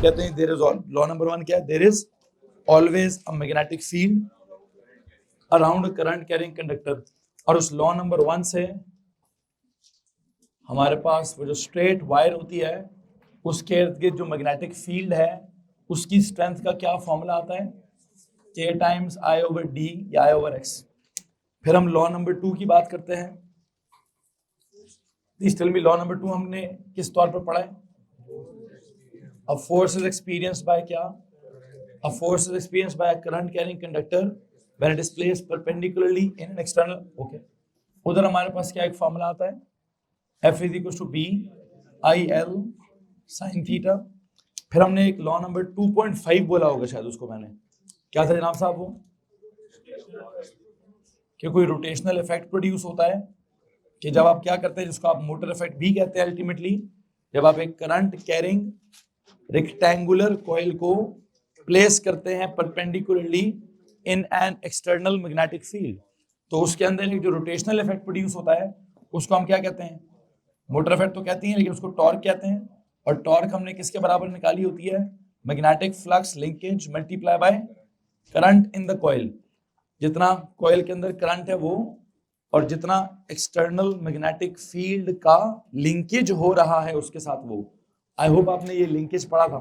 कहते हैं there is law number 1 क्या है, there is always a magnetic field around current carrying conductor. और उस लॉ नंबर 1 से हमारे पास वो जो स्ट्रेट वायर होती है उसके इर्द गिर्द जो मैग्नेटिक फील्ड है उसकी स्ट्रेंथ का क्या फॉर्मूला आता है, K times I over D या I ओवर X। फिर हम लॉ नंबर 2 की बात करते हैं। Please tell me law number 2 हमने किस तौर पर पढ़ा है? A force is experienced by क्या? A force is experienced by a current carrying conductor when it is placed perpendicularly in an external. Okay, उधर हमारे पास क्या एक फॉर्मूला आता है, F is equal to B I L sine theta. फिर हमने एक लॉ नंबर 2.5 बोला होगा शायद, उसको मैंने क्या था जनाब साहब, वो कि कोई रोटेशनल इफेक्ट प्रोड्यूस होता है कि जब आप क्या करते हैं, जिसको आप मोटर इफेक्ट भी कहते हैं अल्टीमेटली, जब आप एक करंट कैरिंग रेक्टेंगुलर कॉइल को प्लेस करते हैं perpendicularly in an external magnetic field, तो उसके अंदर एक जो रोटेशनल इफेक्ट प्रोड्यूस होता है उसको हम क्या कहते हैं? मोटर इफेक्ट तो कहती हैं, लेकिन उसको टॉर्क कहते हैं। और टॉर्क हमने किसके बराबर निकाली होती है? Magnetic flux linkage multiply by current in the coil. जितना कॉइल के अंदर करंट है वो, और जितना एक्सटर्नल मैग्नेटिक फील्ड का लिंकेज हो रहा है उसके साथ वो। आई होप आपने ये लिंकेज पढ़ा था,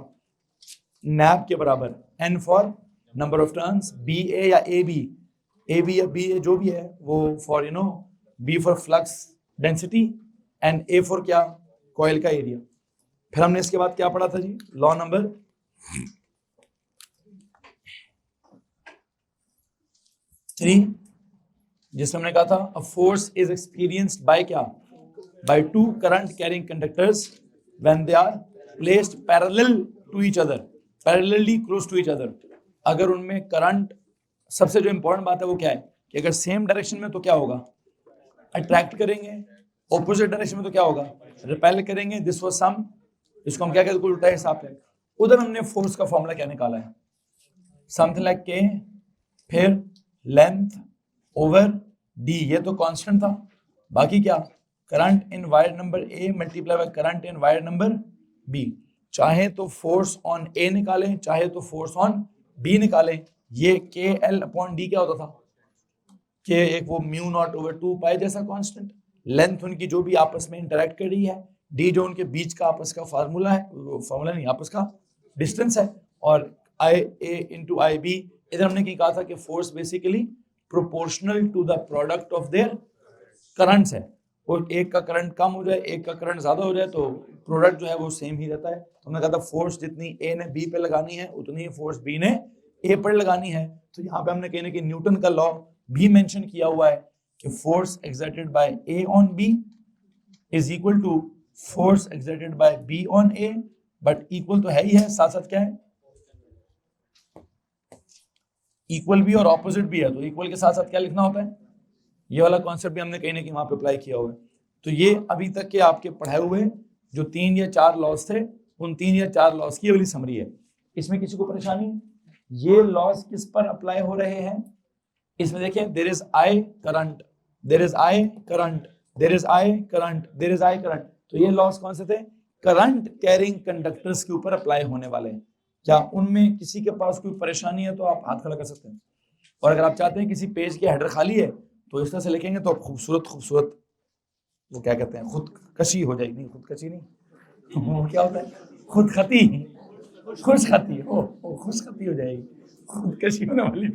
नैप के बराबर, N for number of turns, B A या ए बी, ए बी या बी ए जो भी है वो for you know, B for flux density and A for क्या, कॉइल का एरिया। फिर हमने इसके बाद क्या पढ़ा था जी, लॉ नंबर 3, जिसमें हमने कहा था a force is experienced by क्या, by two current carrying conductors when they are placed parallel to each other, parallelly close to each other. अगर उनमें करंट, सबसे जो इंपॉर्टेंट बात है वो क्या है कि अगर सेम डायरेक्शन में तो क्या होगा, अट्रैक्ट करेंगे, ऑपोजिट डायरेक्शन में तो क्या होगा, रिपेल करेंगे। दिस वाज सम, इसको हम क्या कहते हैं, उल्टा हिसाब है। उधर हमने फोर्स का फॉर्मूला क्या निकाला है, समथिंग लाइक के, फिर लेंथ ओवर डी, ये तो कांस्टेंट था। बाकी क्या, current in wire number A multiply by current in wire number B. चाहे तो फोर्स ऑन ए निकालें, चाहे तो फोर्स ऑन बी निकालें। ये के एल अपॉन डी क्या होता था, के एक वो म्यू नॉट ओवर 2 पाई जैसा कांस्टेंट, लेंथ उनकी जो भी आपस में इंटरेक्ट कर रही है, डी जो उनके बीच का आपस का फार्मूला है, फार्मूला नहीं, आपस का डिस्टेंस है, और आई ए इंटू आई बी। इधर हमने क्या कहा था कि force basically proportional to the product of their currents है, और एक का करंट कम हो जाए, एक का करंट ज्यादा हो जाए तो प्रोडक्ट जो है वो सेम ही रहता है। तो हमने कहा था फोर्स जितनी ए ने बी पे लगानी है उतनी ही फोर्स बी ने ए पर लगानी है। तो यहाँ पे हमने कहीं ना कहीं न्यूटन का लॉ भी मेंशन किया हुआ है कि force exerted by A on B is equal to force exerted by B on A, but equal तो है ही है, साथ साथ क्या है, इक्वल भी और ऑपोजिट भी है। तो इक्वल के साथ साथ क्या लिखना होता है, ये वाला कॉन्सेप्ट भी हमने कहीं ना कहीं वहां पे अप्लाई किया हुआ है। तो ये अभी तक के आपके पढ़ाए हुए जो 3 या 4 लॉस थे, उन 3 या 4 लॉस की वाली समरी है। इसमें किसी को परेशानी है? ये लॉस किस पर अप्लाई हो रहे हैं? इसमें देखिए, there is I current, there is I current, there is I current, there is I current. तो ये लॉस कौन से थे? करंट कैरिंग कंडक्टर्स के ऊपर अप्लाई होने वाले हैं। क्या उनमें किसी के पास कोई परेशानी है तो आप हाथ खड़ा कर सकते हैं। और अगर आप चाहते हैं किसी पेज की हेडर खाली है तो इस तरह से लिखेंगे तो खूबसूरत खूबसूरत, वो क्या कहते हैं, खुदकशी हो जाएगी। नहीं, खुदकशी नहीं, वो क्या होता है, खुदखती, खुशखती हो, खुशखती हो जाएगी, खुदकशी होने वाली।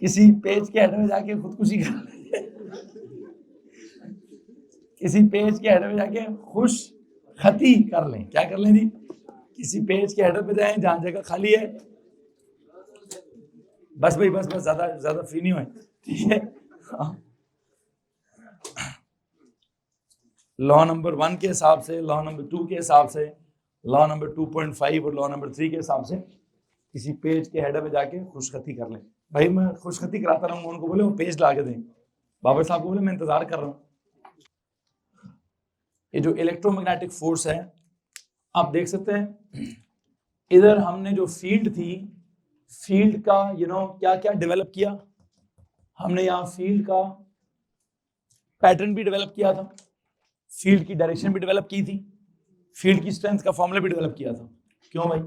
किसी पेज के हेडर में जाके खुदकुशी कर, किसी पेज के हेडर में जाके खुश खती कर लें। क्या कर लें जी, किसी पेज के हेडर पे जाएं जहां जगह खाली है, बस भाई बस ज्यादा ज्यादा फ्री नहीं हुए, ठीक है। लॉ नंबर 1 के हिसाब से, लॉ नंबर 2 के हिसाब से, लॉ नंबर 2.5 और लॉ नंबर 3 के हिसाब से किसी पेज के हेडर में जाके खुशखती कर लें। भाई मैं खुशखती कराता रहूंगा, उनको बोले वो पेज ला के दें, बाबर साहब को बोले मैं इंतजार कर रहा हूँ। ये जो इलेक्ट्रोमैग्नेटिक फोर्स है, आप देख सकते हैं इधर हमने जो फील्ड थी, फील्ड का क्या क्या डेवलप किया हमने, यहाँ फील्ड का पैटर्न भी डेवलप किया था, फील्ड की डायरेक्शन भी डेवलप की थी, फील्ड की स्ट्रेंथ का फॉर्मूला भी डेवलप किया था। क्यों भाई?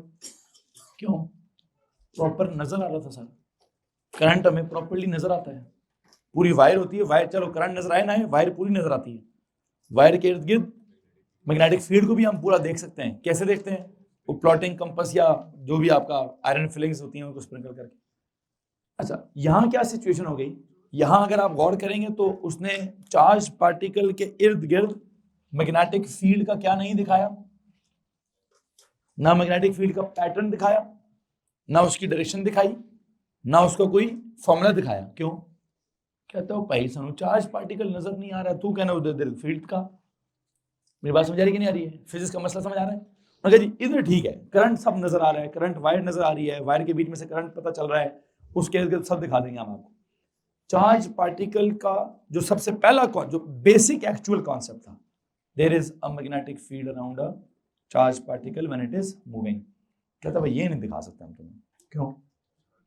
क्यों? प्रॉपर नजर आ रहा था सर, करंट हमें प्रॉपरली नजर आता है। पूरी वायर होती है, वायर, चलो करंट नजर आए ना आए, वायर पूरी नजर आती है। वायर के इर्द गिर्द मैग्नेटिक फील्ड को भी हम पूरा देख सकते हैं। कैसे देखते हैं? वो प्लॉटिंग कंपास या जो भी आपका आयरन फिलिंग्स होती हैं उनको स्प्रिंकल करके। अच्छा, यहाँ क्या सिचुएशन हो गई? यहाँ अगर आप गौर करेंगे तो उसने चार्ज पार्टिकल के इर्द गिर्द मैग्नेटिक फील्ड का क्या नहीं दिखाया, ना मैग्नेटिक फील्ड का पैटर्न दिखाया, ना उसकी डायरेक्शन दिखाई, ना उसका कोई फॉर्मूला दिखाया। क्यों? कहता हूँ भाई सनु, चार्ज पार्टिकल नजर नहीं आ रहा है, तू कहना उधर फील्ड का। मेरी बात समझ आ रही कि नहीं आ रही है? फिजिक्स का मसला समझ आ रहा है? मगर जी इधर ठीक है, करंट सब नजर आ रहा है, करंट वायर नजर आ रही है, वायर के बीच में से करंट पता चल रहा है, उसके इर्द गिर्द सब दिखा देंगे हम आपको। चार्ज पार्टिकल का जो सबसे पहला जो बेसिक एक्चुअल कॉन्सेप्ट था, there is a magnetic field around a charge particle when it is moving. कहता भाई ये नहीं दिखा सकते हम तुम्हें। क्यों?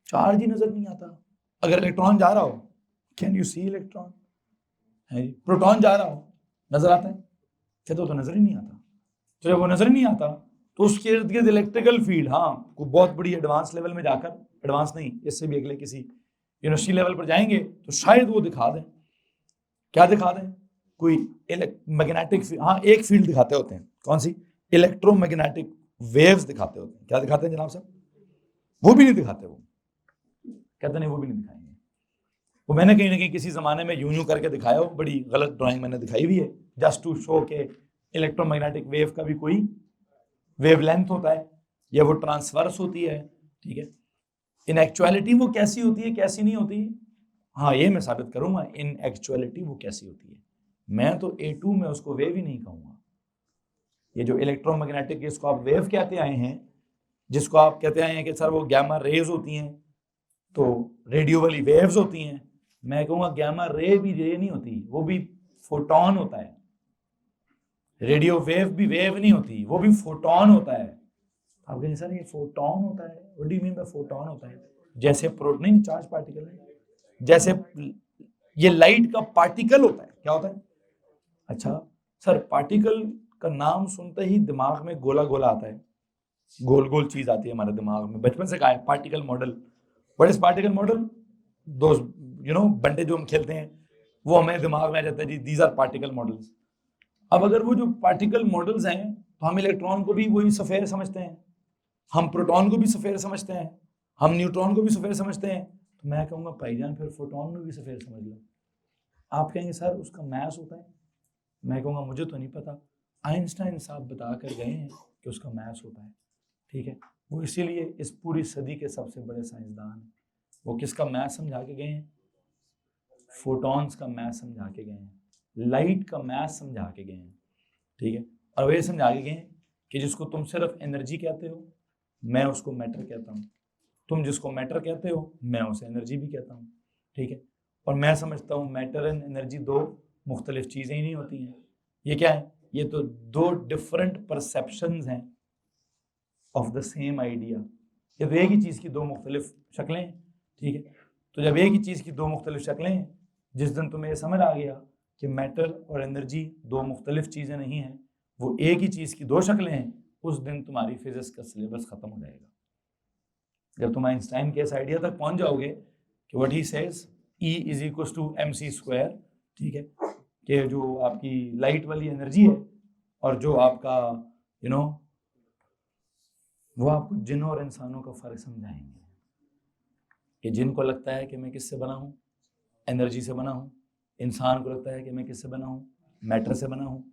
चार्ज ही नजर नहीं आता। अगर इलेक्ट्रॉन जा रहा हो, कैन यू सी इलेक्ट्रॉन? है, प्रोटॉन जा रहा हो, नजर आता है? कहते तो नजर ही नहीं आता। तो जब वो नजर नहीं आता तो उसके इर्द गिर्द इलेक्ट्रिकल फील्ड, हाँ, को बहुत बड़ी एडवांस लेवल में जाकर, एडवांस नहीं, इससे भी अगले किसी यूनिवर्सिटी लेवल पर जाएंगे तो शायद वो दिखा दें। क्या दिखा दें? कोई मैग्नेटिक, हाँ, एक फील्ड दिखाते होते हैं। कौन सी? इलेक्ट्रोमैग्नेटिक वेव्स दिखाते होते हैं। क्या दिखाते हैं जनाब साहब? वो भी नहीं दिखाते। वो कहते नहीं, वो भी नहीं दिखाएंगे। वो मैंने कहीं ना कहीं किसी जमाने में यूं यूं करके दिखाया हो, बड़ी गलत ड्राइंग मैंने दिखाई हुई है, जस्ट टू शो के इलेक्ट्रोमैग्नेटिक वेव का भी कोई वेवलेंथ होता है या वो ट्रांसवर्स होती है। ठीक है, इन एक्चुअलिटी वो कैसी होती है, कैसी नहीं होती, हाँ ये मैं साबित करूंगा। इन एक्चुअलिटी वो कैसी होती है, मैं तो A2 में उसको वेव ही नहीं कहूंगा। ये जो इलेक्ट्रोमैग्नेटिक, जिसको आप वेव कहते आए हैं, जिसको आप कहते आए हैं कि सर वो गैमा रेज होती हैं, तो रेडियो वाली वेव्स होती हैं, मैं कहूंगा गैमा रे भी रे नहीं होती, वो भी फोटोन होता है। रेडियो वेव भी वेव नहीं होती, वो भी फोटोन होता है। आप कहेंगे सर ये फोटोन होता है, what do you mean by photon होता है? जैसे प्रोटॉन चार्ज पार्टिकल है, जैसे ये लाइट का पार्टिकल होता है। क्या होता है? अच्छा सर, पार्टिकल का नाम सुनते ही दिमाग में गोला गोला आता है, गोल गोल चीज आती है हमारे दिमाग में, बचपन से कहा है particle model. What is particle model? दो बंटे जो हम खेलते हैं वो हमें दिमाग में आ जाता है जी, दीज आर पार्टिकल मॉडल्स। अब अगर वो जो पार्टिकल मॉडल्स हैं तो हम इलेक्ट्रॉन को भी वही सफेद समझते हैं, हम प्रोटॉन को भी सफेद समझते हैं, हम न्यूट्रॉन को भी सफेद समझते हैं, तो मैं कहूँगा भाईजान फिर फोटोन में भी सफेद समझ लो। आप कहेंगे सर उसका मैस होता है, मैं कहूँगा मुझे तो नहीं पता, आइंस्टाइन साहब बता कर गए हैं कि उसका मैस होता है। ठीक है, वो इसीलिए इस पूरी सदी के सबसे बड़े साइंसदान हैं। वो किसका मैस समझा के गए हैं? फोटॉन्स का मैस समझा के गए हैं, लाइट का मैस समझा के गए हैं। ठीक है, और वे समझा के गए हैं कि जिसको तुम सिर्फ एनर्जी कहते हो, मैं उसको मैटर कहता हूँ, तुम जिसको मैटर कहते हो मैं उसे एनर्जी भी कहता हूँ। ठीक है, और मैं समझता हूँ मैटर एंड एनर्जी दो मुख्तलिफ चीज़ें ही नहीं होती हैं। ये क्या है? ये तो दो डिफरेंट परसेप्शंस हैं ऑफ द सेम आइडिया। ये तो एक ही चीज़ की दो मुख्तलिफ शक्लें हैं। ठीक है, तो जब एक ही चीज़ की दो मुख्तलिफ शक्लें हैं, जिस दिन तुम्हें ये समझ आ गया कि मैटर और एनर्जी दो मुख्तलिफ चीज़ें नहीं हैं, वो एक ही चीज़ की दो शक्लें हैं, उस दिन तुम्हारी फिजिक्स का सिलेबस खत्म हो जाएगा। जब तुम आइंस्टाइन के इस आइडिया तक पहुंच जाओगे कि what he says E is equal to mc², ठीक है, कि जो आपकी लाइट वाली एनर्जी है और जो आपका वो आपको जिन और इंसानों का फर्क समझाएंगे कि जिन को लगता है कि मैं किससे बना हूँ? एनर्जी से बना हूँ। इंसान को लगता है कि मैं किससे बना हूँ? मैटर से बना हूँ।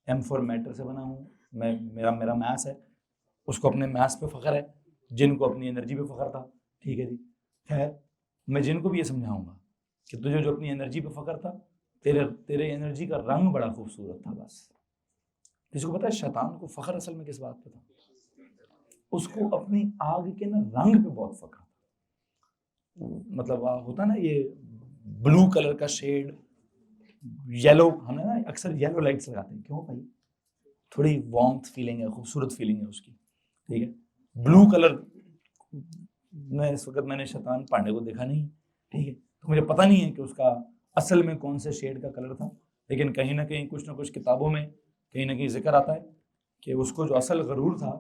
M फॉर मैटर से बना हूँ, मैं मेरा मैथ्स है, उसको अपने मैथ्स पे फख्र है, जिनको अपनी एनर्जी पे फख्र था। ठीक है जी, खैर मैं जिनको भी ये समझाऊंगा कि तुझे जो अपनी एनर्जी पे फख्र था, तेरे एनर्जी का रंग बड़ा खूबसूरत था। बस किसी को पता है शैतान को फख्र असल में किस बात पे था? उसको अपनी आग के ना रंग पे बहुत फख्र था। मतलब होता ना ये ब्लू कलर का शेड, येलो, हमें ना अक्सर येलो लाइट्स लगाते हैं, क्यों भाई? थोड़ी वार्मथ फीलिंग है, खूबसूरत फीलिंग है उसकी। ठीक है, ब्लू कलर में इस वक्त मैंने शैतान पांडे को देखा नहीं। ठीक है, तो मुझे पता नहीं है कि उसका असल में कौन से शेड का कलर था, लेकिन कहीं ना कहीं कुछ ना कुछ किताबों में कहीं ना कहीं जिक्र आता है कि उसको जो असल गरूर था,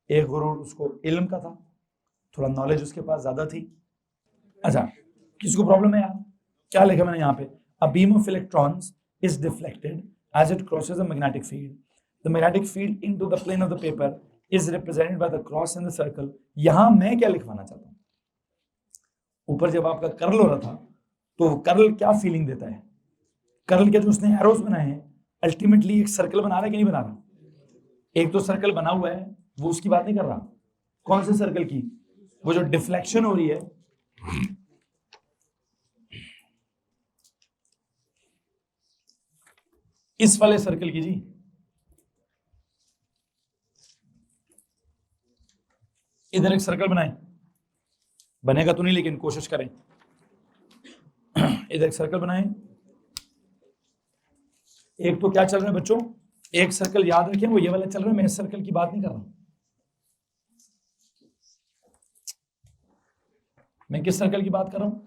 एक गरूर उसको इल्म का था, थोड़ा नॉलेज उसके पास ज्यादा थी। अच्छा, किसको प्रॉब्लम है यार? क्या लिखा मैंने यहाँ पे? A beam of electrons is deflected as it crosses a magnetic field, the magnetic field into the plane of the paper is represented by the cross in the circle. यहां मैं क्या लिखवाना चाहता हूं? ऊपर जब आपका कर्ल हो रहा था तो कर्ल क्या फीलिंग देता है? कर्ल के जो उसने एरोस बनाए हैं अल्टीमेटली एक सर्कल बना रहा है कि नहीं बना रहा? एक तो सर्कल बना हुआ है, वो उसकी बात नहीं कर रहा। कौन से सर्कल की? वो जो डिफ्लेक्शन हो रही है, इस वाले सर्कल की जी। इधर एक सर्कल बनाए, बनेगा तो नहीं लेकिन कोशिश करें। इधर एक सर्कल बनाए, एक तो क्या चल रहा है बच्चों? एक सर्कल याद रखें, वो ये वाला चल रहा है, मैं इस सर्कल की बात नहीं कर रहा। मैं किस सर्कल की बात कर रहा हूं?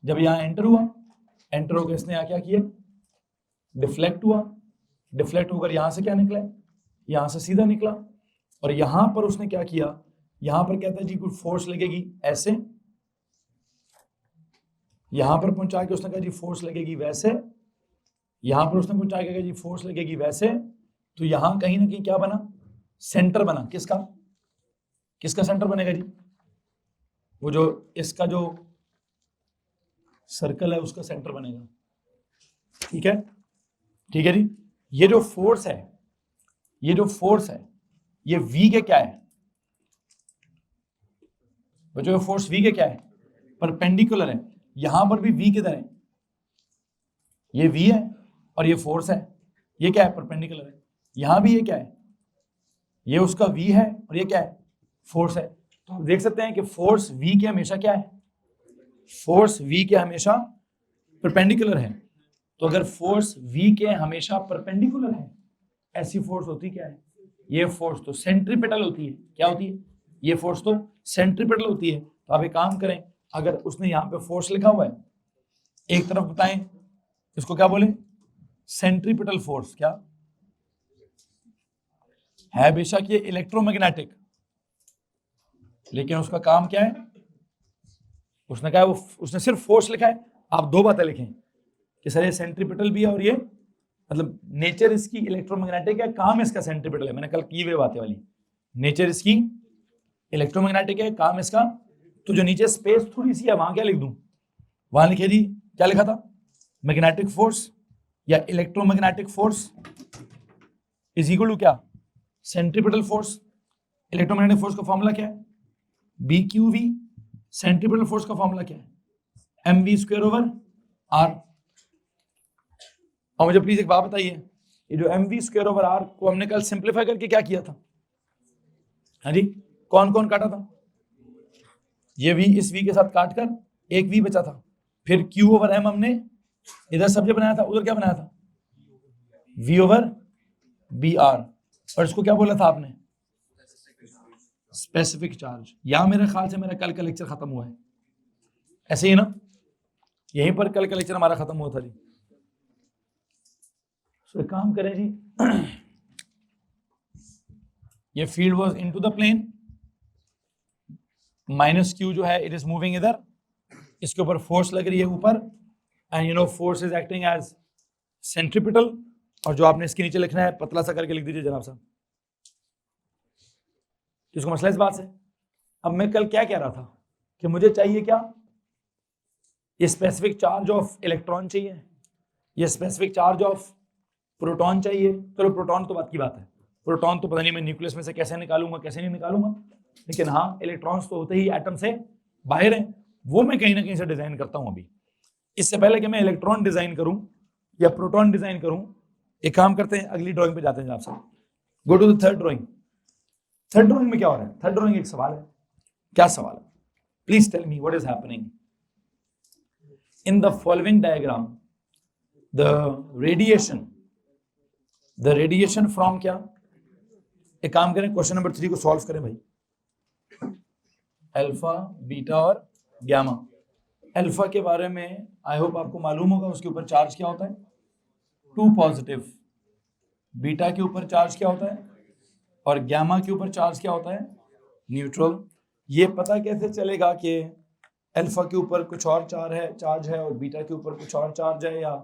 जब यहां एंटर हुआ, एंटर होकर इसने यहां क्या किया? डिफ्लेक्ट हुआ, डिफ्लेक्ट होकर यहां से क्या निकला? यहां से सीधा निकला। और यहां पर उसने क्या किया? यहां पर कहता है जी कोई फोर्स लगेगी ऐसे, यहां पर पहुंचा के उसने कहा जी फोर्स लगेगी वैसे, यहां पर उसने पहुंचा के कहा जी फोर्स लगेगी वैसे। तो यहां कहीं ना कहीं क्या बना? सेंटर बना। किसका? किसका सेंटर बनेगा जी? वो जो इसका जो सर्कल है उसका सेंटर बनेगा। ठीक है, ठीक है जी। ये जो फोर्स है, ये जो फोर्स है, ये V के क्या है बच्चों? फोर्स V के क्या है? परपेंडिकुलर है। यहां पर भी V किधर है? ये V है और ये फोर्स है। ये क्या है? परपेंडिकुलर है। यहां भी ये क्या है? ये उसका V है और ये क्या है? फोर्स है। तो आप देख सकते हैं कि फोर्स V के हमेशा क्या है? फोर्स V के हमेशा परपेंडिकुलर है। तो अगर फोर्स V के हमेशा परपेंडिकुलर है, ऐसी फोर्स होती क्या है? ये फोर्स तो सेंट्रीपिटल होती है। क्या होती है? ये फोर्स तो सेंट्रीपिटल होती है। तो आप एक काम करें, अगर उसने यहाँ पे फोर्स लिखा हुआ है, एक तरफ बताएं इसको क्या बोले? Centripetal force. क्या है? बेशक ये इलेक्ट्रोमैग्नेटिक, लेकिन उसका काम क्या है? उसने कहा वो उसने सिर्फ फोर्स लिखा है। आप दो बातें लिखें कि सर ये सेंट्रीपिटल भी है और ये मतलब नेचर इसकी इलेक्ट्रोमैग्नेटिक है, काम इसका सेंट्रीपिटल है। मैंने कल की वे बातें वाली, नेचर इसकी इलेक्ट्रोमैग्नेटिक है, काम इसका। तो जो नीचे स्पेस थोड़ी सी है वहां क्या लिख दूं? वहां लिखे जी, क्या लिखा था? मैग्नेटिक फोर्स या electromagnetic force is equal to क्या? Centripetal force. इलेक्ट्रोमैग्नेटिक फोर्स का फॉर्मूला क्या है? B Q V. Centripetal force का फॉर्मूला क्या है? M V square over R. और मुझे प्लीज एक बात बताइए, ये जो M V square over R को हमने कल सिंप्लीफाई करके क्या किया था? हाँ जी, कौन कौन काटा था? ये वी इस वी के साथ काट कर एक वी बचा था। फिर क्यू ओवर एम हमने इधर सब्जेक्ट बनाया था, उधर क्या बनाया था? V over B R. और इसको क्या बोला था आपने? Specific charge. या मेरे ख्याल से मेरा कल का लेक्चर खत्म हुआ है, ऐसे ही ना? यहीं पर कल का लेक्चर हमारा खत्म हुआ था जी। तो काम करें जी, ये field was into the plane, minus Q जो है इट इज मूविंग इधर, इसके ऊपर फोर्स लग रही है ऊपर, and you know force is acting as centripetal. और जो आपने इसके नीचे लिखना है पतला सा करके लिख दीजिए जनाब साहब। किसको मसला इस बात से? अब मैं कल क्या कह रहा था कि मुझे चाहिए क्या? ये स्पेसिफिक चार्ज ऑफ इलेक्ट्रॉन चाहिए, ये स्पेसिफिक चार्ज ऑफ प्रोटॉन चाहिए। चलो प्रोटॉन तो बात की बात है, प्रोटॉन तो पता नहीं मैं न्यूक्लियस में से कैसे निकालूंगा कैसे नहीं निकालूंगा, लेकिन हाँ इलेक्ट्रॉन्स तो होते ही एटम से बाहर हैं, वो मैं कहीं ना कहीं से डिजाइन करता हूं। अभी इससे पहले कि मैं इलेक्ट्रॉन डिजाइन करूं या प्रोटॉन डिजाइन करूं, एक काम करते हैं, अगली ड्राइंग पे जाते हैं जनाब साहब। Go to the third drawing. Third drawing में क्या हो रहा है? थर्ड ड्राइंग एक सवाल है। क्या सवाल है? Please tell me what is happening in the following diagram. The radiation from क्या? एक काम करें, क्वेश्चन नंबर 3 को सॉल्व करें भाई। अल्फा, बीटा और गामा। अल्फा के बारे में आई होप आपको मालूम होगा, उसके ऊपर चार्ज क्या होता है? 2 पॉजिटिव। बीटा के ऊपर चार्ज क्या होता है? और गैमा के ऊपर चार्ज क्या होता है, न्यूट्रल। ये पता कैसे चलेगा कि अल्फा के ऊपर कुछ और चार्ज है और बीटा के ऊपर कुछ और चार्ज है, या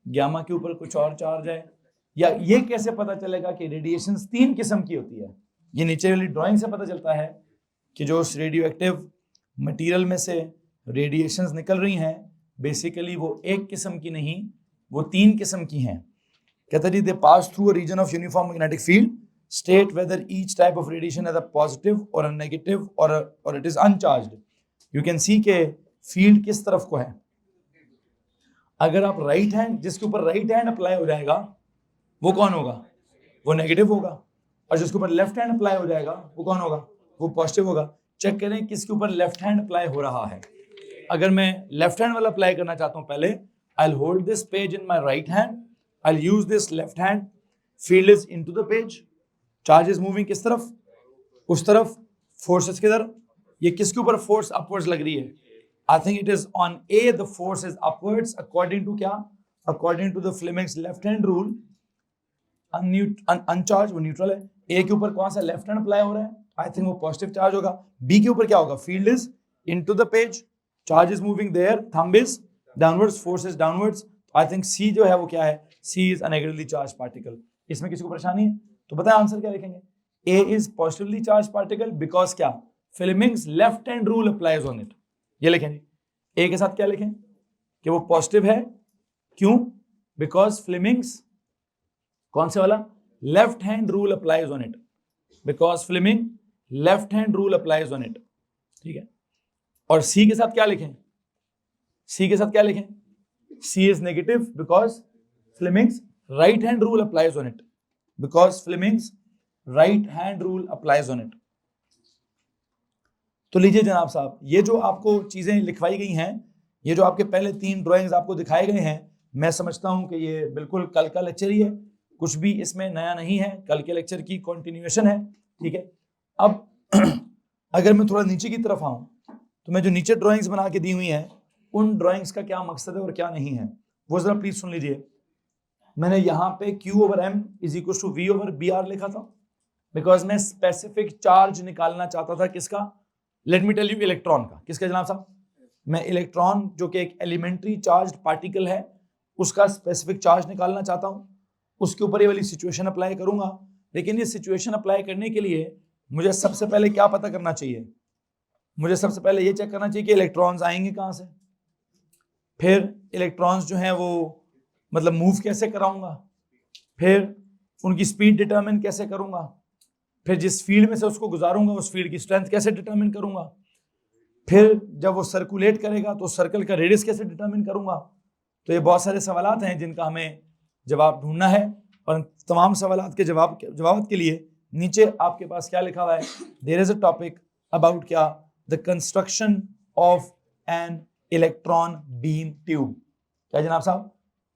गैमा के ऊपर कुछ और चार्ज है, या ये कैसे पता चलेगा कि रेडिएशन 3 किस्म की होती है? ये नीचे वाली ड्राइंग से पता चलता है कि जो उस रेडियो एक्टिव मटीरियल में से रेडिएशंस निकल रही हैं बेसिकली वो एक किस्म की नहीं, वो 3 किस्म की हैं। कहता जी they pass through a region of uniform magnetic field, state whether each type of radiation has a positive or a negative or it is uncharged. You can see के फील्ड किस तरफ को है। अगर आप राइट हैंड, जिसके ऊपर right hand apply हो जाएगा वो कौन होगा, वो नेगेटिव होगा, और जिसके ऊपर लेफ्ट हैंड अप्लाई हो जाएगा वो कौन होगा, वो पॉजिटिव होगा। चेक करें किसके ऊपर लेफ्ट हैंड अप्लाई हो रहा है। अगर मैं लेफ्ट हैंड वाला अप्लाई करना चाहता हूं, पहले I will hold this page in my right hand, I will use this left hand, field is into the page, charge is moving किस तरफ, उस तरफ, फोर्सेस किधर, ये किसके ऊपर फोर्स अपवर्ड्स लग रही है, I think it is on A, the force is upwards according to क्या, according to the Fleming's left hand rule. Uncharge वो न्यूट्रल है। ए के ऊपर कौन सा लेफ्ट हैंड अप्लाई हो रहा है, आई थिंक वो पॉजिटिव चार्ज होगा। बी के ऊपर क्या होगा, field is into the page, charge is moving there, thumb is downwards, force is downwards. I think C जो है वो क्या है, C is a negatively charge particle. इसमें किसी को परेशानी है तो बताए आंसर क्या लिखेंगे, A is positively charge particle because क्या, Fleming's left hand rule applies on it. ये लिखें जी, ए के साथ क्या लिखें कि वो पॉजिटिव है, क्यों, बिकॉज फ्लेमिंग्स कौन से वाला, left hand rule applies on it, because Fleming left hand rule applies on it. ठीक है, और सी के साथ क्या लिखें, सी के साथ क्या लिखें, C is negative because Fleming's right hand rule applies on it, because Fleming's right hand rule applies on it. तो लीजिए जनाब साहब, ये जो आपको चीजें लिखवाई गई हैं, ये जो आपके पहले 3 ड्राइंग्स आपको दिखाए गए हैं, मैं समझता हूं कि ये बिल्कुल कल का लेक्चर ही है, कुछ भी इसमें नया नहीं है, कल के लेक्चर की कंटिन्यूएशन है। ठीक है, अब अगर मैं थोड़ा नीचे की तरफ आऊं तो मैं जो नीचे ड्राइंग्स बना के दी हुई हैं उन ड्राइंग्स का क्या मकसद है और क्या नहीं है वो जरा प्लीज सुन लीजिए। मैंने यहाँ पे Q/M is equal to V/BR लिखा था बिकॉज मैं स्पेसिफिक चार्ज निकालना चाहता था, किसका, let me tell you, electron का। किसका जनाब साहब, मैं इलेक्ट्रॉन जो कि एक एलिमेंट्री चार्ज पार्टिकल है उसका स्पेसिफिक चार्ज निकालना चाहता हूं, उसके ऊपर ये वाली सिचुएशन अप्लाई करूंगा। लेकिन ये सिचुएशन अप्लाई करने के लिए मुझे सबसे पहले क्या पता करना चाहिए, मुझे सबसे पहले ये चेक करना चाहिए कि इलेक्ट्रॉन्स आएंगे कहां से, फिर इलेक्ट्रॉन्स जो हैं वो मतलब मूव कैसे कराऊंगा, फिर उनकी स्पीड डिटरमिन कैसे करूंगा, फिर जिस फील्ड में से उसको गुजारूंगा उस फील्ड की स्ट्रेंथ कैसे डिटरमिन करूंगा, फिर जब वो सर्कुलेट करेगा तो सर्कल का रेडियस कैसे डिटरमिन करूंगा। तो ये बहुत सारे सवालात हैं जिनका हमें जवाब ढूंढना है, और तमाम सवालात के जवाब के लिए नीचे आपके पास क्या लिखा हुआ है, there is a topic about क्या, the construction of an electron beam tube. क्या जनाब साहब,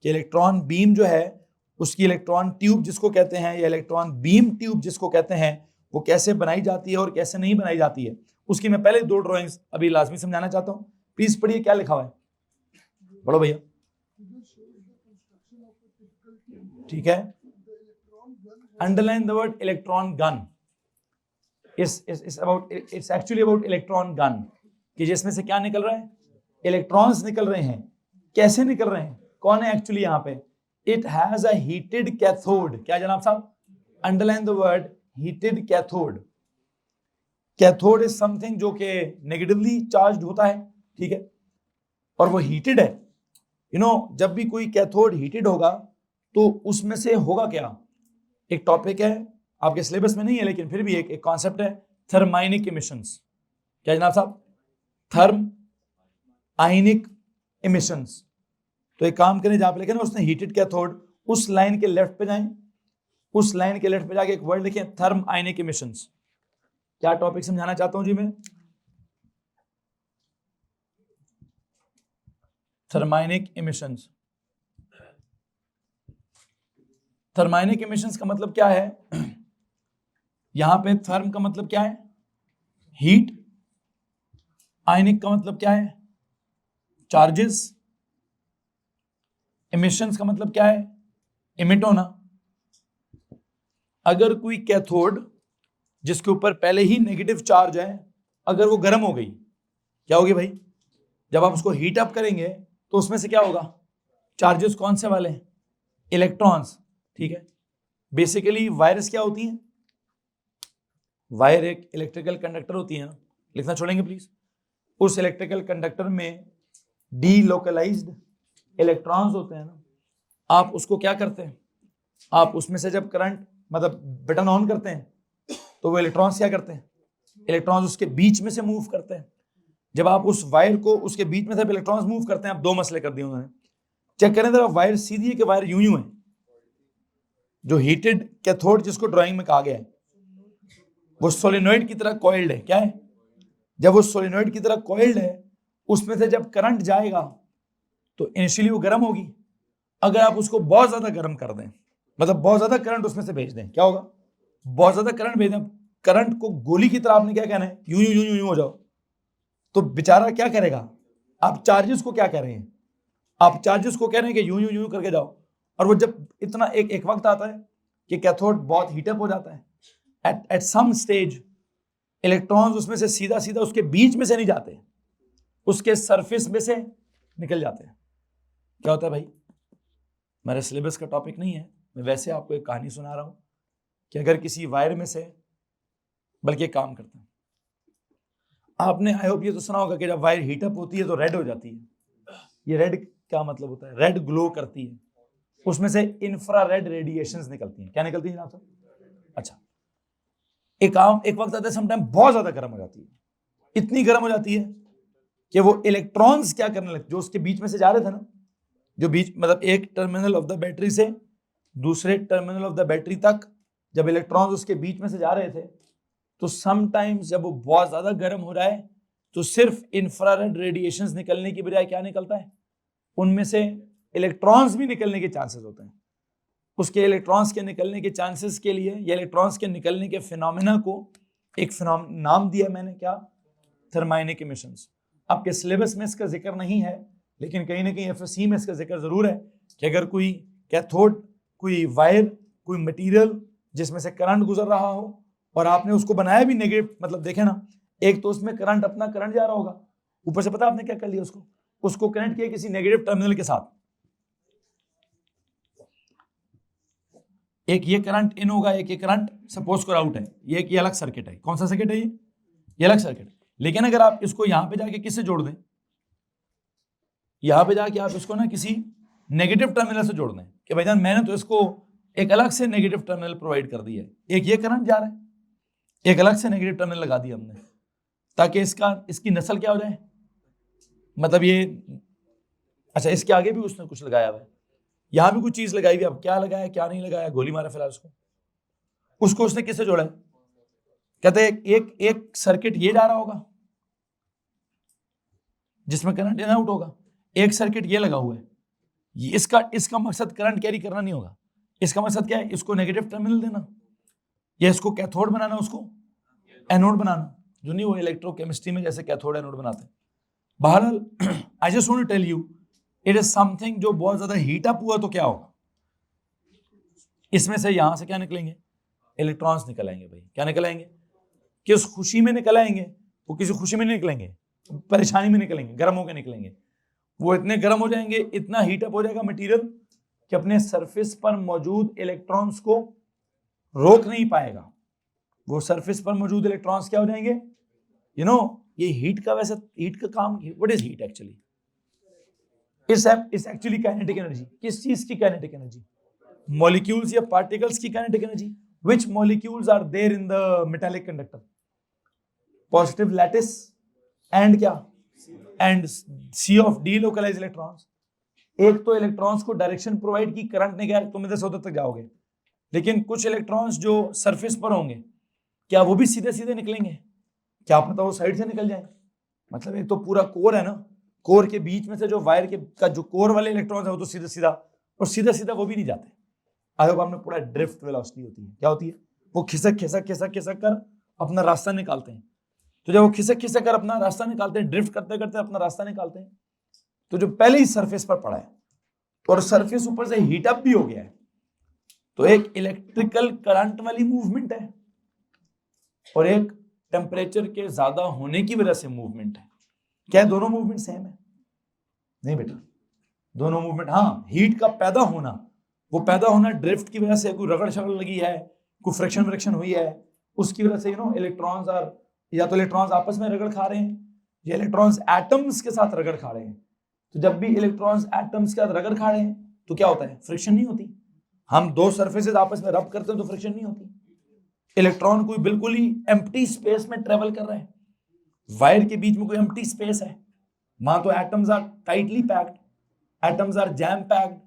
कि इलेक्ट्रॉन बीम जो है उसकी इलेक्ट्रॉन ट्यूब जिसको कहते हैं या इलेक्ट्रॉन बीम ट्यूब जिसको कहते हैं वो कैसे बनाई जाती है और कैसे नहीं बनाई जाती है, उसकी मैं पहले 2 ड्राइंग्स अभी लाजमी समझाना चाहता हूं। प्लीज पढ़िए क्या लिखा हुआ है, पढ़ो भैया। ठीक है, underline the word electron gun, it's actually about electron gun, कि जिसमें से क्या निकल रहा है, इलेक्ट्रॉन्स निकल रहे हैं। कैसे निकल रहे हैं, कौन है एक्चुअली यहाँ पे, it has a heated cathode. क्या जनाब साहब, underline the word heated cathode. Cathode is something जो कि नेगेटिवली चार्ज्ड होता है, ठीक है, और वो हीटेड है। जब भी कोई कैथोड हीटेड होगा तो उसमें से होगा क्या, एक टॉपिक है आपके सिलेबस में नहीं है लेकिन फिर भी एक कॉन्सेप्ट है, थर्माइनिक इमिशंस। क्या जनाब साहब, थर्म आयनिक इमिशंस। तो एक काम करें, जहां पे लिखे ना उसने हीटेड कैथोड, उस लाइन के लेफ्ट पे जाएं, उस लाइन के लेफ्ट पे जाके एक वर्ड लिखें, थर्म आयनिक इमिशंस। क्या टॉपिक समझाना चाहता हूं जी मैं, थर्माइनिक इमिशंस। थर्माइनिक इमिशंस का मतलब क्या है, यहां पे थर्म का मतलब क्या है, हीट, आयनिक का मतलब क्या है, चार्जेस, इमिशंस का मतलब क्या है, इमिट होना। अगर कोई कैथोड जिसके ऊपर पहले ही नेगेटिव चार्ज है, अगर वो गर्म हो गई, क्या होगी भाई? जब आप उसको हीट अप करेंगे तो उसमें से क्या होगा? चार्जेस कौन से वाले हैं? इलेक्ट्रॉन्स, ठीक है। बेसिकली वायर्स क्या होती हैं? वायर एक इलेक्ट्रिकल कंडक्टर होती है ना, लिखना छोड़ेंगे प्लीज। उस इलेक्ट्रिकल कंडक्टर में डीलोकलाइज्ड इलेक्ट्रॉन्स होते हैं ना, आप उसको क्या करते हैं? आप उसमें से जब करंट मतलब बटन ऑन करते हैं तो वो इलेक्ट्रॉन्स क्या करते हैं? इलेक्ट्रॉन्स उसके बीच में से मूव करते हैं। जब आप उस वायर को उसके बीच में से इलेक्ट्रॉन्स मूव करते हैं, आप दो मसले कर दिए उन्होंने। चेक करें जरा, वायर सीधी है कि वायर यूं यूं है? जो हीटेड कैथोड जिसको ड्राइंग में कहा गया है, वो सोलेनॉइड की तरह कॉइल्ड है। क्या है? जब वो सोलेनॉइड की तरह कॉइल्ड है, उसमें से जब करंट जाएगा तो इनिशियली वो गर्म होगी। अगर आप उसको बहुत ज्यादा गर्म कर दें, मतलब बहुत ज्यादा करंट उसमें से भेज दें, क्या होगा? बहुत ज्यादा करंट भेज दें, करंट को गोली की तरह आपने क्या कहना है? यूं यूं यूं यूं हो जाओ, तो बेचारा क्या करेगा? आप चार्जेस को क्या कह रहे हैं? आप चार्जेस को कह रहे हैं कि यूं यूं यूं करके जाओ, और वो जब इतना एक वक्त आता है कि कैथोड बहुत हीटअप हो जाता है, एट सम स्टेज इलेक्ट्रॉन्स उसमें से सीधा सीधा उसके बीच में से नहीं जाते, उसके सरफेस में से निकल जाते हैं। क्या होता है भाई? मेरे सिलेबस का टॉपिक नहीं है, मैं वैसे आपको एक कहानी सुना रहा हूं कि अगर किसी वायर में से, बल्कि एक काम करते हैं, आपने आई होप ये तो सुना होगा कि जब वायर हीटअप होती है तो रेड हो जाती है। ये रेड क्या मतलब होता है? रेड ग्लो करती है, उसमें से इंफ्रारेड रेडिएशंस निकलती हैं। क्या निकलती है जनाब साहब? अच्छा, एक वक्त आता है समटाइम बहुत ज्यादा गर्म हो जाती है, इतनी गर्म हो जाती है कि वो इलेक्ट्रॉन्स क्या करने लगते, जो उसके बीच में से जा रहे थे ना, जो बीच मतलब एक टर्मिनल ऑफ द बैटरी से दूसरे टर्मिनल ऑफ द बैटरी तक जब इलेक्ट्रॉन्स उसके बीच में से जा रहे थे, तो समटाइम्स जब वो बहुत ज्यादा गर्म हो रहा है तो सिर्फ इंफ्रारेड रेडिएशंस निकलने की बजाय क्या निकलता है? उनमें से इलेक्ट्रॉन्स भी निकलने के चांसेस होते हैं। उसके इलेक्ट्रॉन्स के निकलने के चांसेस के लिए या इलेक्ट्रॉन्स के निकलने के फिनोमेना को एक नाम दिया मैंने, क्या? Thermionic emissions. आपके सिलेबस में इसका जिक्र नहीं है, लेकिन कहीं ना कहीं एफएससी में इसका जिक्र जरूर है कि अगर कोई कैथोड, कोई वायर, कोई मटेरियल जिसमें से करंट गुजर रहा हो और आपने उसको बनाया भी नेगेटिव, मतलब देखे ना, एक तो उसमें करंट अपना करंट जा रहा होगा, ऊपर से पता आपने क्या कर लिया, उसको कनेक्ट किया किसी नेगेटिव टर्मिनल के साथ। एक ये करंट इन होगा, एक ये करंट सपोज को आउट है, ये अलग सर्किट है। कौन सा सर्किट है? ये अलग सर्किट। लेकिन अगर आप इसको यहां पे जाके किससे जोड़ दें, यहां पे जाके आप इसको ना किसी नेगेटिव टर्मिनल से जोड़ दें कि भाईजान मैंने तो इसको एक अलग से नेगेटिव टर्मिनल प्रोवाइड कर दिया है, एक ये करंट जा रहा है, एक अलग से नेगेटिव टर्मिनल लगा दिया हमने, ताकि इसकी नस्ल क्या हो जाए, मतलब ये, अच्छा इसके आगे भी उसने कुछ लगाया हुआ है, यहां भी कुछ चीज लगाई हुई, अब क्या लगाया क्या नहीं लगाया, गोली मारा फिलहाल उसको उसने किससे जोड़ा है? कहते हैं एक सर्किट ये जा रहा होगा जिसमें करंट इन आउट होगा, एक सर्किट ये लगा हुआ है, इसका मकसद करंट कैरी करना नहीं होगा, इसका मकसद क्या है? इसको नेगेटिव टर्मिनल देना या इसको कैथोड बनाना, उसको एनोड बनाना, जो नहीं वो इलेक्ट्रोकेमिस्ट्री में जैसे कैथोड एनोड बनाते हैं। बहरहाल I just want to tell you it is something जो बहुत ज्यादा हीट अप हुआ तो क्या होगा, इसमें से यहां से क्या निकलेंगे? इलेक्ट्रॉन्स निकल आएंगे भाई। क्या निकल आएंगे? किस खुशी में निकल आएंगे? वो किसी खुशी में नहीं निकलेंगे, परेशानी में निकलेंगे, गर्म होकर निकलेंगे। वो इतने गर्म हो जाएंगे, इतना हीटअप हो जाएगा मटेरियल कि अपने सरफेस पर मौजूद इलेक्ट्रॉन्स को रोक नहीं पाएगा। वो सरफेस पर मौजूद इलेक्ट्रॉन्स क्या हो जाएंगे? ये हीट का, वैसे हीट का काम, what is heat actually? It's actually kinetic energy. किस चीज की काइनेटिक एनर्जी? मॉलिक्यूल्स या पार्टिकल्स की kinetic energy. Which molecules are there in the metallic conductor? Positive lattice and क्या? And sea of delocalised electrons. एक तो इलेक्ट्रॉन्स को direction provide की, करंट ने क्या, तुम इधर से उधर तक जाओगे, लेकिन कुछ इलेक्ट्रॉन्स जो सरफेस पर होंगे, क्या वो भी सीधे सीधे निकलेंगे? क्या पता वो साइड से निकल जाए। मतलब एक तो पूरा कोर है ना, कोर के बीच में से जो वायर के का जो कोर वाले इलेक्ट्रॉन्स है वो तो सीधा सीधा, और सीधा सीधा वो भी नहीं जाते। आई होप आपने पूरा ड्रिफ्ट वेलोसिटी होती है, क्या होती है? वो खिसक खिसक खिसक खिसक कर अपना रास्ता निकालते हैं। तो जब वो खिसक खिसक कर अपना रास्ता निकालते हैं, ड्रिफ्ट करते करते अपना रास्ता निकालते हैं, तो जो पहले ही सरफेस पर पड़ा है और सरफेस ऊपर से हीटअप भी हो गया है, तो एक इलेक्ट्रिकल करंट वाली मूवमेंट है। और एक टेम्परेचर के ज्यादा होने की वजह से मूवमेंट है। क्या दोनों मूवमेंट सेम है? नहीं बेटा, दोनों मूवमेंट, हाँ हीट का पैदा होना, वो पैदा होना ड्रिफ्ट की वजह से, कोई रगड़ शगड़ लगी है, कोई फ्रिक्शन हुई है, उसकी वजह से इलेक्ट्रॉन्स आर, या तो इलेक्ट्रॉन्स आपस में रगड़ खा रहे हैं या इलेक्ट्रॉन्स एटम्स के साथ रगड़ खा रहे हैं। तो जब भी इलेक्ट्रॉन्स एटम्स के साथ रगड़ खा रहे हैं तो क्या होता है? फ्रिक्शन नहीं होती। हम दो सरफेसेस आपस में रब करते हैं तो फ्रिक्शन नहीं होती। इलेक्ट्रॉन कोई बिल्कुल ही एम्प्टी स्पेस में ट्रेवल कर रहे हैं, वायर के बीच में कोई एम्प्टी स्पेस है, वहां तो atoms are tightly packed, atoms are jam packed,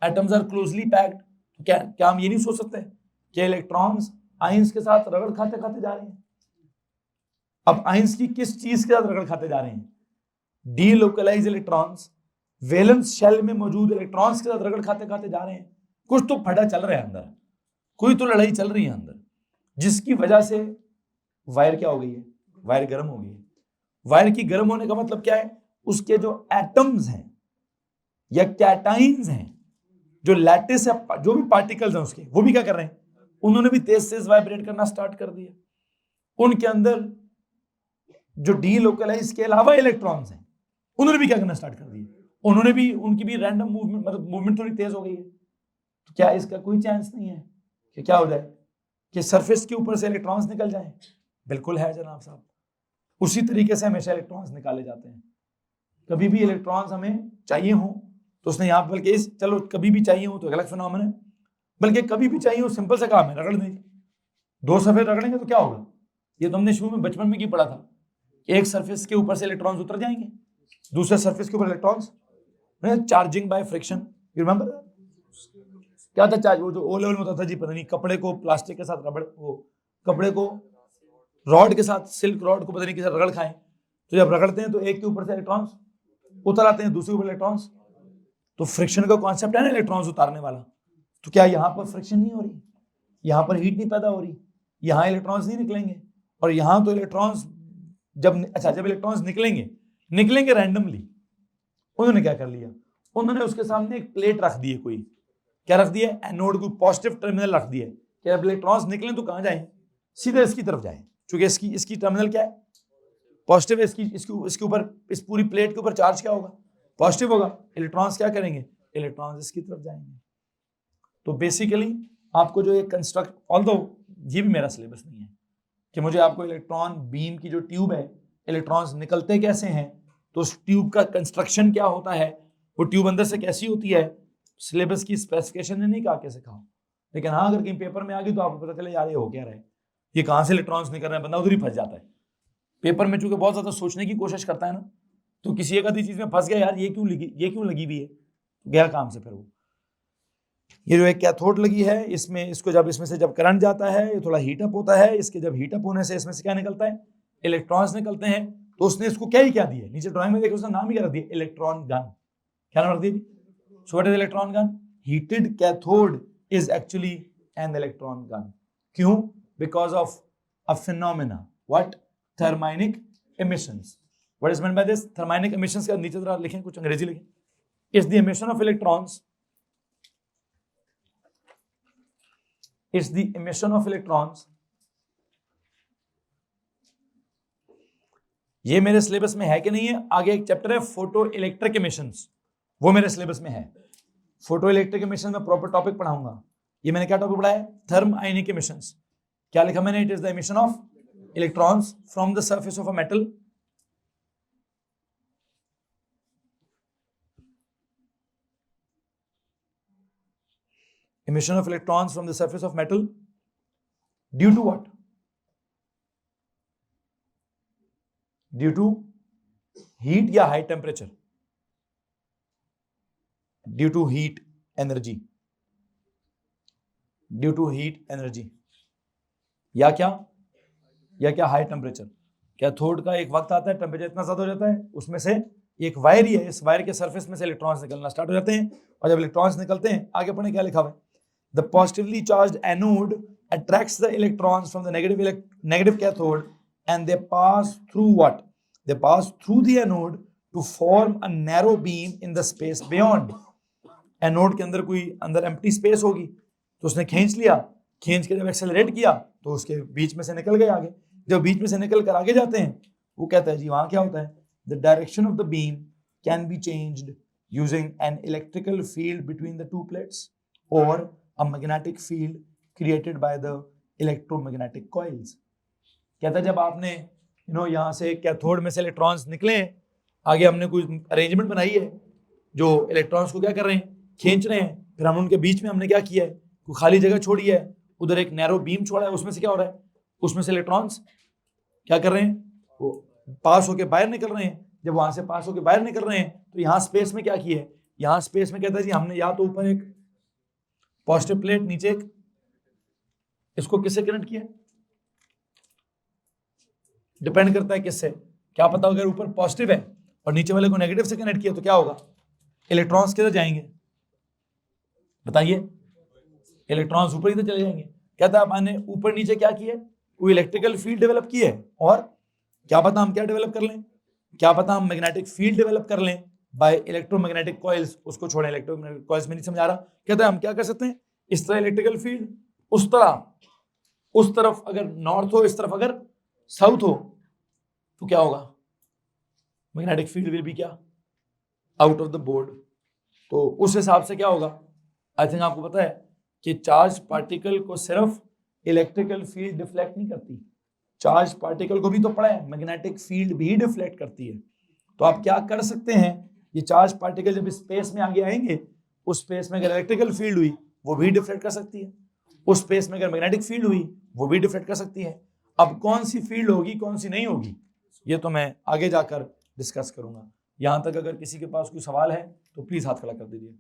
atoms are closely packed. तो क्या हम ये नहीं सोच सकते कि इलेक्ट्रॉन्स आयंस के साथ रगड़ खाते खाते जा रहे हैं? अब आयंस की किस चीज के साथ रगड़ खाते जा रहे हैं? डीलोकलाइज इलेक्ट्रॉन्स वैलेंस शेल में मौजूद इलेक्ट्रॉन्स के साथ रगड़ खाते खाते जा रहे हैं। कुछ तो फटा चल रहा है अंदर, कोई तो लड़ाई चल रही है अंदर, जिसकी वजह से वायर क्या हो गई है? वायर गर्म हो गई है। वायर की गर्म होने का मतलब क्या है? उसके जो एटम्स हैं या कैटाइंस हैं, जो लैटिस है, जो भी पार्टिकल्स हैं उसके, वो भी क्या कर रहे हैं? उन्होंने भी तेज तेज वाइब्रेट करना स्टार्ट कर दिया। उनके अंदर जो डीलोकलाइज के अलावा इलेक्ट्रॉन्स हैं, उन्होंने भी क्या करना स्टार्ट कर दिया? उन्होंने भी, उनकी भी रैंडम मूवमेंट, मतलब मूवमेंट थोड़ी तेज हो गई है। तो क्या इसका कोई चांस नहीं है कि क्या हो जाए कि सरफेस के ऊपर से इलेक्ट्रॉन्स निकल जाएं? बिल्कुल है जनाब साहब। उसी तरीके से हमेशा इलेक्ट्रॉन्स निकाले जाते हैं। कभी भी इलेक्ट्रॉन्स हमें चाहिए हो तो उसने यहाँ, बल्कि इस, चलो कभी भी चाहिए हो तो अलग फिनोमेना है, बल्कि कभी भी चाहिए हो सिंपल सा काम है, रगड़ देंगे। दो सरफेस रगड़ेंगे तो क्या होगा? ये तो हमने शुरू में बचपन में की पढ़ा था, एक सरफेस के ऊपर से इलेक्ट्रॉन्स उतर जाएंगे, दूसरे सरफेस के ऊपर electrons, charging by friction. You remember क्या था चार्ज? वो जो ओ लेवल में होता था जी, पता नहीं, कपड़े को प्लास्टिक के साथ रबड़, वो कपड़े को रॉड के साथ, सिल्क रॉड को पता नहीं किसी रगड़ खाएं, तो जब रगड़ते हैं तो एक के ऊपर से इलेक्ट्रॉन्स उतर आते हैं, दूसरे ऊपर इलेक्ट्रॉन्स। तो फ्रिक्शन का कॉन्सेप्ट है ना, इलेक्ट्रॉन्स उतारने वाला। तो क्या यहाँ पर फ्रिक्शन नहीं हो रही? यहाँ पर हीट नहीं पैदा हो रही? यहाँ इलेक्ट्रॉन्स नहीं निकलेंगे? और यहाँ तो इलेक्ट्रॉन्स जब इलेक्ट्रॉन्स निकलेंगे रैंडमली, उन्होंने क्या कर लिया? उन्होंने उसके सामने एक प्लेट रख दी है, कोई क्या रख दिया? एनोड को पॉजिटिव टर्मिनल रख दिया कि जब इलेक्ट्रॉन्स निकलें तो कहां जाएं? सीधे इसकी तरफ जाएं, क्योंकि इसकी टर्मिनल क्या है? पॉजिटिव है। इसके ऊपर, इस पूरी प्लेट के ऊपर चार्ज क्या होगा? पॉजिटिव होगा। इलेक्ट्रॉन्स क्या करेंगे? इलेक्ट्रॉन्स इसकी तरफ जाएंगे। तो बेसिकली आपको जो ये कंस्ट्रक्ट, ऑल्दो ये भी मेरा सिलेबस नहीं है कि मुझे आपको इलेक्ट्रॉन बीम की जो ट्यूब है, इलेक्ट्रॉन्स निकलते कैसे हैं, तो उस ट्यूब का कंस्ट्रक्शन क्या होता है, वो ट्यूब अंदर से कैसी होती है, सिलेबस की स्पेसिफिकेशन ने नहीं कहा कैसे खाओ। लेकिन हाँ, अगर कहीं पेपर में आ गई तो आपको पता चले यार ये हो क्या रहा है, ये कहाँ से इलेक्ट्रॉन्स निकल रहे हैं, बंदा उधर ही फंस जाता है। पेपर में चूंकि बहुत ज्यादा सोचने की कोशिश करता है ना, तो किसी एक आधी चीज में फंस गया, यार ये क्यों लगी हुई है, गया काम से। फिर वो ये जो एक कैथोड लगी है, इसमें, इसको जब इसमें से जब करंट जाता है, ये थोड़ा हीटअप होता है, इसके जब हीटअप होने से इसमें से क्या निकलता है? इलेक्ट्रॉन्स निकलते हैं। तो उसने इसको क्या दिया, नीचे ड्राइंग में देखो, उसने नाम ही क्या रख दिया? Electron gun. क्या नाम रख दिया? So what is electron gun? Heated cathode is actually an electron gun. क्यों? Because of a phenomena, what? Thermionic emissions. What is meant by this? Thermionic emissions का नीचे जरा लिखें, कुछ अंग्रेजी लिखें. It's the emission of electrons. It's the emission of electrons. ये मेरे सिलेबस में है कि नहीं है? आगे एक चैप्टर है फोटो इलेक्ट्रिक एमिशंस, वो मेरे सिलेबस में है। फोटो इलेक्ट्रिक एमिशन में प्रॉपर टॉपिक पढ़ाऊंगा। ये मैंने क्या टॉपिक पढ़ाया? थर्म आयनिक एमिशंस। क्या लिखा मैंने? It is the emission of electrons from the surface of a metal emission of electrons from the surface of metal due to what? Due to heat या high temperature? Due to heat energy. Due to heat energy. या क्या? high temperature? Cathode का एक वक्त आता है, temperature इतना ज्यादा हो जाता है, उसमें से एक वायर ही है, इस वायर के सरफेस में से इलेक्ट्रॉन्स निकलना स्टार्ट हो जाते हैं, और जब इलेक्ट्रॉन्स निकलते हैं, आगे पढ़ने क्या लिखा हुआ है? The positively charged anode attracts the electrons from the negative cathode, and they pass through what? They pass through the anode to form a narrow beam in the space beyond. Anode के अंदर कोई अंदर empty space होगी, तो उसने खींच लिया, खींच के जब एक्सेलरेट किया तो उसके बीच में से निकल गए आगे। जब बीच में से निकल कर आगे जाते हैं, वो कहता है जी वहां क्या होता है, the direction of the beam can be changed using an electrical field between the two plates और a magnetic field created by the electromagnetic coils. कहता है जब आपने यहाँ से कैथोड में से इलेक्ट्रॉन्स निकले, आगे हमने कुछ अरेंजमेंट बनाई है जो इलेक्ट्रॉन्स को क्या कर रहे हैं, खींच रहे हैं, फिर हम उनके बीच में हमने क्या किया है, कोई खाली जगह छोड़ी है, उधर एक नैरो बीम छोड़ा है, उसमें से क्या हो रहा है, उसमें से इलेक्ट्रॉन्स क्या कर रहे हैं, वो पास होके बाहर निकल रहे हैं। जब वहां से पास होके बाहर निकल रहे हैं तो यहाँ स्पेस में क्या किया है, यहाँ स्पेस में कहता है जी हमने या तो ऊपर एक पॉजिटिव प्लेट, नीचे एक, इसको किससे कनेक्ट किया, डिपेंड करता है किससे, क्या पता अगर ऊपर पॉजिटिव है और नीचे वाले को नेगेटिव से कनेक्ट किया तो क्या होगा, इलेक्ट्रॉन्स किधर जाएंगे, बताइए, इलेक्ट्रॉन्स ऊपर ही तो चले जाएंगे। कहता है मैंने ऊपर नीचे क्या किया, कोई इलेक्ट्रिकल फील्ड डेवलप की है, और क्या पता हम क्या डेवलप कर लें, क्या पता हम मैग्नेटिक फील्ड डेवलप कर लें बाय इलेक्ट्रोमैग्नेटिक कॉइल्स। उसको छोड़ें, इलेक्ट्रोमैग्नेटिक कॉइल्स में नहीं समझा रहा। कहता है हम क्या कर सकते हैं, इस तरह इलेक्ट्रिकल फील्ड, उस तरह, उस तरफ अगर नॉर्थ हो, इस तरफ अगर साउथ हो, तो क्या होगा, मैग्नेटिक फील्ड विल बी क्या, आउट ऑफ द बोर्ड। तो उस हिसाब से क्या होगा, आई थिंक आपको पता है कि चार्ज पार्टिकल को सिर्फ इलेक्ट्रिकल फील्ड डिफ्लेक्ट नहीं करती, चार्ज पार्टिकल को भी तो पढ़ा है, मैग्नेटिक फील्ड भी डिफ्लेक्ट करती है। तो आप क्या कर सकते हैं, ये चार्ज पार्टिकल जब स्पेस में आगे आएंगे, उस स्पेस में अगर इलेक्ट्रिकल फील्ड हुई वो भी डिफ्लेक्ट कर सकती है, उस स्पेस में अगर मैग्नेटिक फील्ड हुई वो भी डिफ्लेक्ट कर सकती है। अब कौन सी फील्ड होगी कौन सी नहीं होगी, ये तो मैं आगे जाकर डिस्कस करूंगा। यहां तक अगर किसी के पास कोई सवाल है तो प्लीज हाथ खड़ा कर दीजिए।